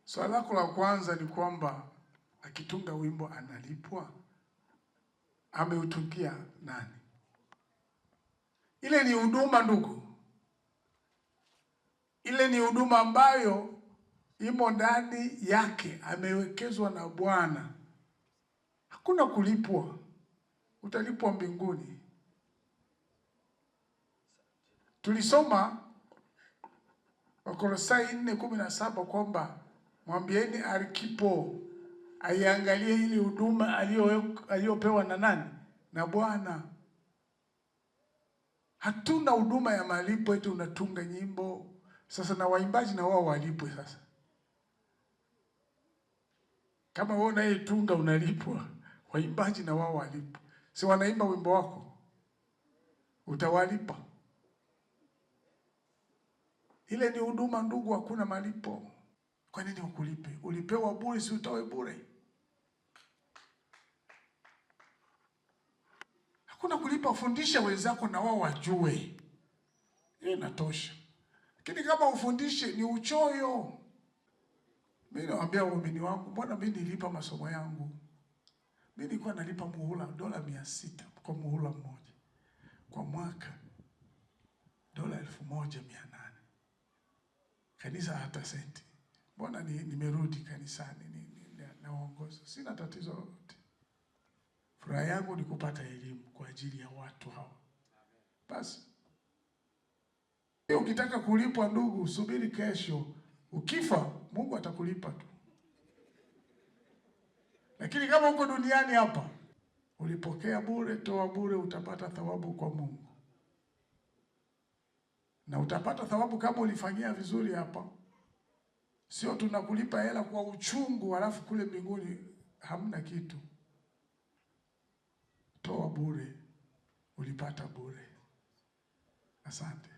Swali lako la kwanza ni kwamba akitunga wimbo analipwa? Ameutungia nani? Ile ni huduma ndugu. Ile ni huduma ambayo imo ndani yake, amewekezwa na Bwana. Hakuna kulipwa. Utalipwa mbinguni. Tulisoma Wakolosai 4:17 kwamba mwambieni Arkipo aiangalie ile huduma aliyopewa na nani? Na Bwana. Hatuna huduma ya malipo eti unatunga nyimbo. Sasa na waimbaji na wao walipwe sasa. Kama wewe unayetunga unalipwa, waimbaji na wao walipwe. Si wanaimba wimbo wako? Utawalipa. Ile ni huduma ndugu, hakuna malipo. Kwa nini ukulipe? Ulipewa bure, si utoe bure? Hakuna kulipa. Fundisha wenzako na wao wajue. Hiyo inatosha. Lakini kama ufundishe ni uchoyo. Mimi nawaambia waumini wangu, mbona mimi nilipa masomo yangu? Mimi nilikuwa nalipa muhula $600 kwa muhula mmoja. Kwa mwaka $1,800. Kanisa hata senti. Mbona nimerudi kanisani naongoza. Sina tatizo lolote. Furaha yangu ni kupata elimu kwa ajili ya watu hao. Basi. Ukitaka kulipwa ndugu, subiri kesho. Ukifa, Mungu atakulipa tu. Lakini kama uko duniani hapa, ulipokea bure, toa bure, utapata thawabu kwa Mungu. Na utapata thawabu kama ulifanyia vizuri hapa. Sio tunakulipa hela kwa uchungu, halafu kule mbinguni hamna kitu. Toa bure, ulipata bure. Asante.